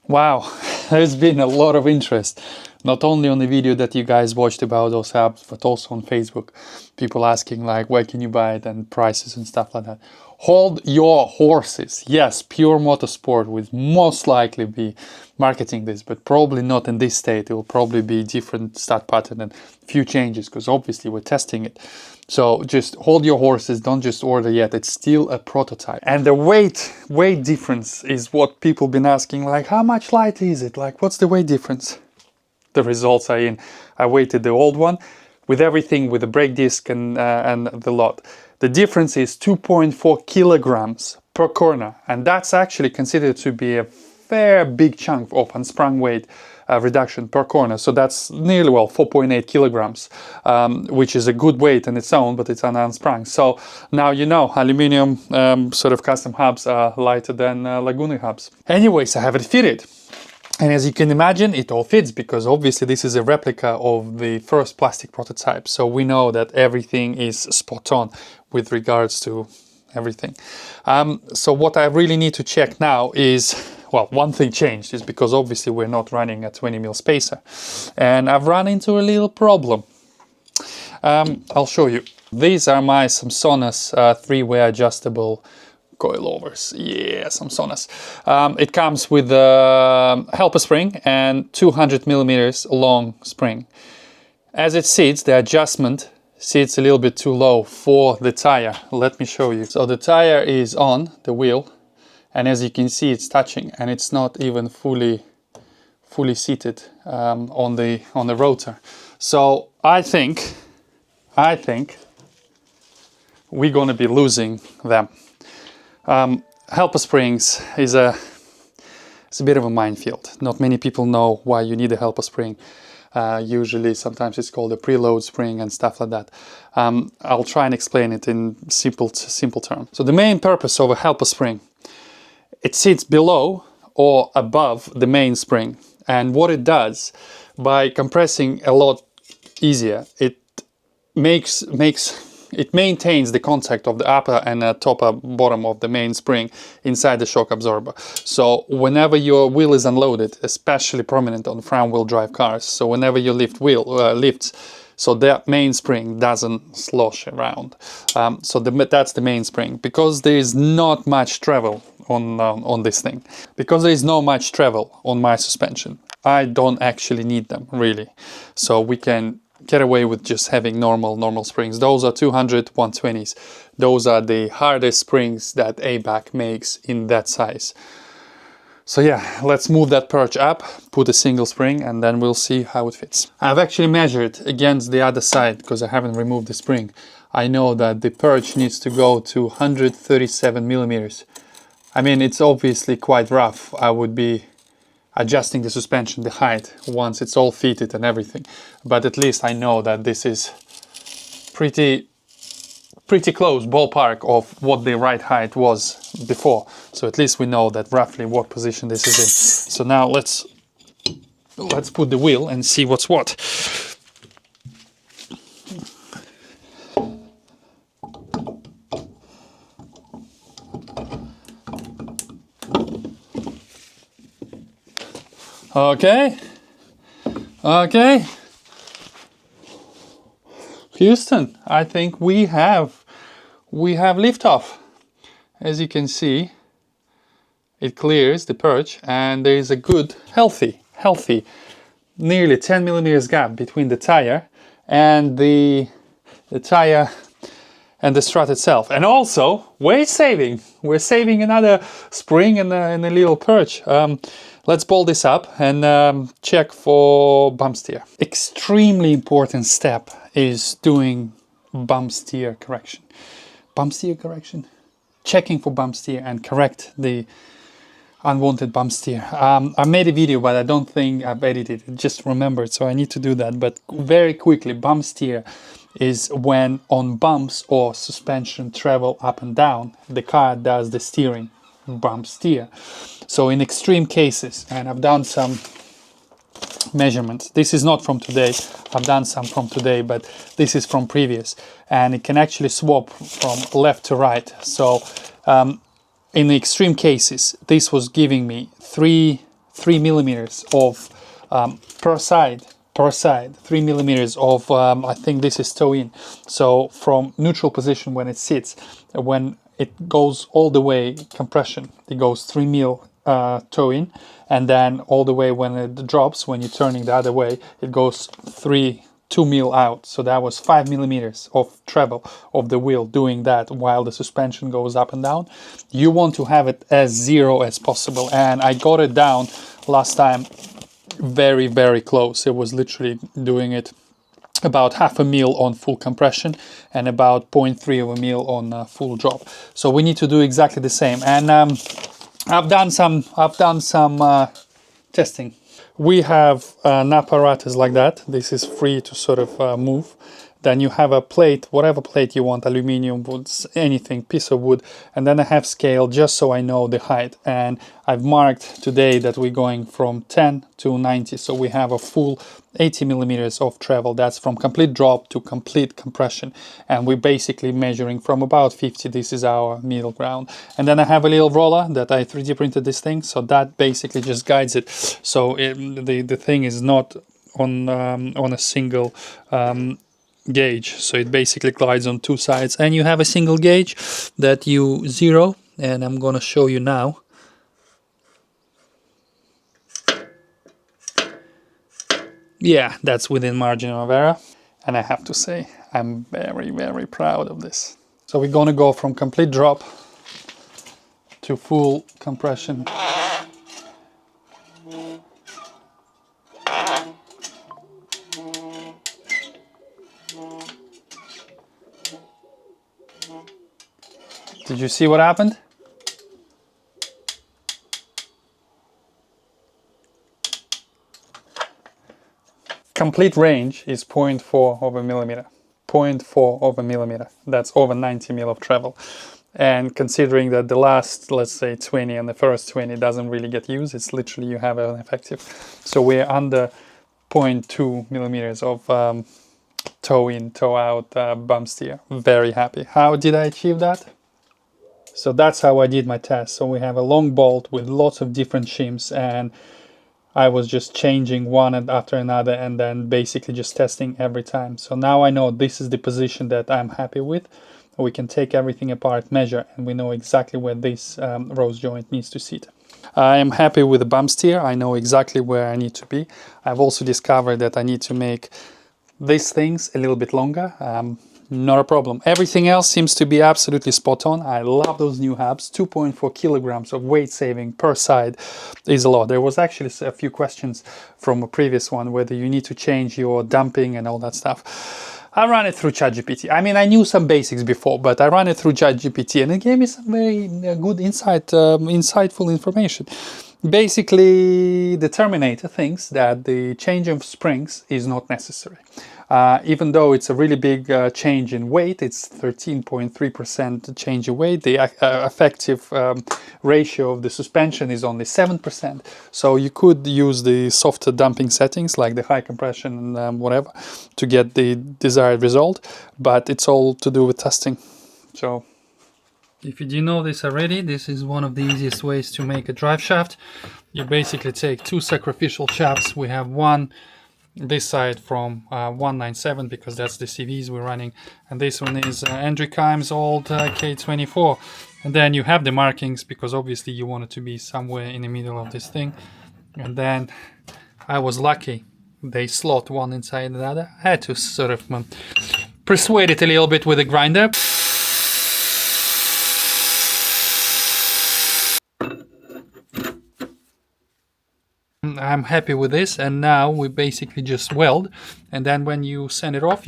Wow, there's been a lot of interest, not only on the video that you guys watched about those hubs, but also on Facebook. People asking like, where can you buy it, and prices and stuff like that. Hold your horses. Yes, Pure Motorsport will most likely be marketing this, but probably not in this state. It will probably be different start pattern and few changes, because obviously we're testing it. So just hold your horses, don't just order yet. It's still a prototype. And the weight difference is what people been asking, like how much lighter is it? Like what's the weight difference? The results are in. I weighted the old one with everything, with the brake disc and the lot. The difference is 2.4 kilograms per corner, and that's actually considered to be a fair big chunk of unsprung weight reduction per corner. So that's nearly, well, 4.8 kilograms, which is a good weight in its own, but it's an unsprung. So now you know, aluminium sort of custom hubs are lighter than Laguna hubs. Anyways, I have it fitted. And as you can imagine, it all fits, because obviously this is a replica of the first plastic prototype. So we know that everything is spot on with regards to everything. So what I really need to check now is, well, one thing changed is because obviously we're not running a 20mm spacer. And I've run into a little problem. I'll show you. These are my Samsonus 3-way adjustable coilovers. Yeah, Samsonus. It comes with a helper spring and 200mm long spring. As it sits, the adjustment sits a little bit too low for the tire. Let me show you. So the tire is on the wheel, and as you can see, it's touching, and it's not even fully seated on the rotor. So I think we're gonna be losing them. Helper springs is a bit of a minefield. Not many people know why you need a helper spring. Usually, sometimes it's called a preload spring and stuff like that. I'll try and explain it in simple terms. So the main purpose of a helper spring, it sits below or above the main spring, and what it does, by compressing a lot easier, it maintains the contact of the upper and top and bottom of the main spring inside the shock absorber. So whenever your wheel is unloaded, especially prominent on front wheel drive cars, so whenever you lift lifts, so that main spring doesn't slosh around. So that's the main spring. Because there is not much travel on this thing, because there is no much travel on my suspension, I don't actually need them really. So we can get away with just having normal springs. Those are 200 120s. Those are the hardest springs that ABAC makes in that size. So yeah, let's move that perch up, put a single spring, and then we'll see how it fits. I've actually measured against the other side because I haven't removed the spring. I know that the perch needs to go to 137mm. I mean, it's obviously quite rough. I would be adjusting the suspension, the height, once it's all fitted and everything. But at least I know that this is pretty close ballpark of what the right height was before. So at least we know that roughly what position this is in. So now let's put the wheel and see what's what. Okay. Houston, I think we have liftoff. As you can see, it clears the perch, and there is a good, healthy, nearly 10mm gap between the tire and the tire and the strut itself. And also weight saving. We're saving another spring and a little perch. Let's bolt this up and check for bump steer. Extremely important step is doing bump steer correction. Bump steer correction? Checking for bump steer and correct the unwanted bump steer. I made a video, but I don't think I've edited it. Just remembered, so I need to do that. But very quickly, bump steer is when on bumps or suspension travel up and down, the car does the steering. Bump steer. So in extreme cases, and I've done some measurements, this is not from today, I've done some from today, but this is from previous, and it can actually swap from left to right. So in the extreme cases, this was giving me 3 3 millimeters of per side, 3 millimeters of I think this is toe in. So from neutral position when it sits, when it goes all the way compression, it goes 3 mil toe in, and then all the way when it drops, when you're turning the other way, it goes 2 mil out. So that was 5 millimeters of travel of the wheel doing that while the suspension goes up and down. You want to have it as zero as possible, and I got it down last time very, very close. It was literally doing it about half a mil on full compression and about 0.3 of a mil on full drop. So we need to do exactly the same. And I've done some testing. We have an apparatus like that. This is free to sort of move. Then you have a plate, whatever plate you want, aluminium, wood, anything, piece of wood. And then I have scale just so I know the height. And I've marked today that we're going from 10 to 90. So we have a full 80 millimeters of travel. That's from complete drop to complete compression. And we're basically measuring from about 50. This is our middle ground. And then I have a little roller that I 3D printed this thing. So that basically just guides it. So the thing is not on a single gauge, so it basically glides on two sides, and you have a single gauge that you zero, and I'm gonna show you now. Yeah, that's within margin of error, and I have to say I'm very, very proud of this. So we're gonna go from complete drop to full compression. Did you see what happened? Complete range is 0.4 of a millimeter. 0.4 of a millimeter. That's over 90 mil of travel. And considering that the last, let's say 20 and the first 20 doesn't really get used, it's literally you have an effective. So we're under 0.2 millimeters of toe in, toe out bump steer. Very happy. How did I achieve that? So that's how I did my test. So we have a long bolt with lots of different shims, and I was just changing one after another and then basically just testing every time. So now I know this is the position that I'm happy with. We can take everything apart, measure, and we know exactly where this rose joint needs to sit. I am happy with the bump steer. I know exactly where I need to be. I've also discovered that I need to make these things a little bit longer. Not a problem. Everything else seems to be absolutely spot on. I love those new hubs. 2.4 kilograms of weight saving per side is a lot. There was actually a few questions from a previous one whether you need to change your damping and all that stuff. I ran it through ChatGPT. I mean, I knew some basics before, but I ran it through ChatGPT and it gave me some very good insightful information. Basically, the Terminator thinks that the change of springs is not necessary. Even though it's a really big change in weight, it's 13.3% change in weight. The effective ratio of the suspension is only 7%. So you could use the softer damping settings like the high compression and whatever to get the desired result. But it's all to do with testing. So if you didn't know this already, this is one of the easiest ways to make a drive shaft. You basically take two sacrificial shafts. We have one this side from 197 because that's the CVs we're running, and this one is Andrew Kime's old K24. And then you have the markings because obviously you want it to be somewhere in the middle of this thing. And then I was lucky, they slot one inside the other. I had to sort of persuade it a little bit with a grinder. I'm happy with this, and now we basically just weld, and then when you send it off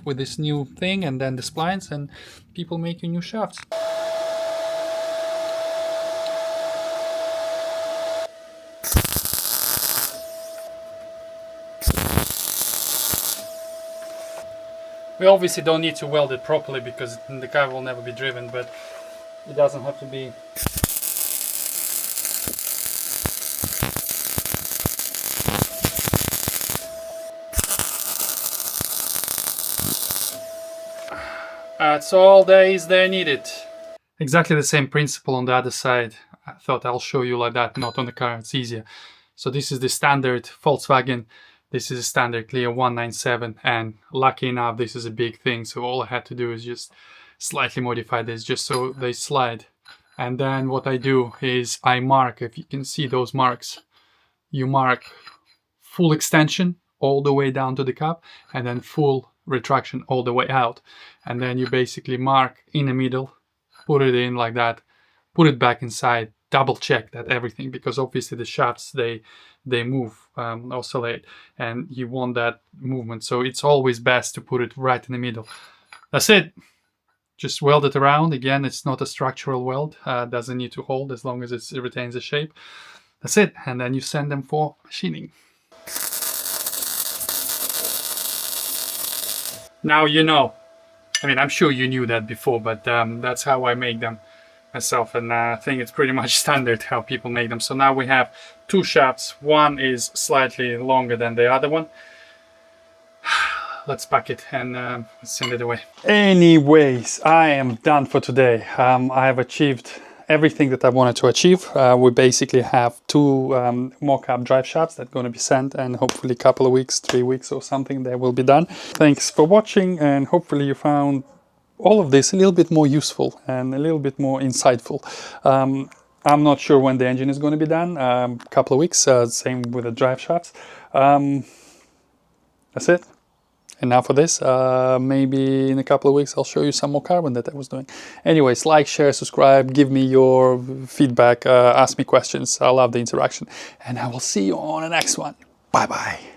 with this new thing and then the splines, and people make you new shafts. We obviously don't need to weld it properly because the car will never be driven, but it doesn't have to be. That's all there is there needed. Exactly the same principle on the other side. I thought I'll show you like that, not on the car, it's easier. So this is the standard Volkswagen. This is a standard Clio 197, and lucky enough, this is a big thing. So all I had to do is just slightly modify this just so they slide. And then what I do is I mark, if you can see those marks, you mark full extension all the way down to the cap, and then full retraction all the way out. And then you basically mark in the middle, put it in like that, put it back inside, double check that everything, because obviously the shafts, they move, oscillate, and you want that movement. So it's always best to put it right in the middle. That's it. Just weld it around. Again, it's not a structural weld, doesn't need to hold as long as it retains the shape. That's it. And then you send them for machining. Now you know. I mean, I'm sure you knew that before, but that's how I make them myself, and I think it's pretty much standard how people make them. So now we have two shafts. One is slightly longer than the other one. Let's pack it and send it away. Anyways, I am done for today. I have achieved everything that I wanted to achieve. We basically have two mock-up drive shafts that are going to be sent, and hopefully a couple of weeks, 3 weeks or something, they will be done. Thanks for watching, and hopefully you found all of this a little bit more useful and a little bit more insightful. I'm not sure when the engine is going to be done. A couple of weeks, same with the drive shafts. That's it. And now for this, maybe in a couple of weeks, I'll show you some more carbon that I was doing. Anyways, like, share, subscribe, give me your feedback, ask me questions. I love the interaction. And I will see you on the next one. Bye-bye.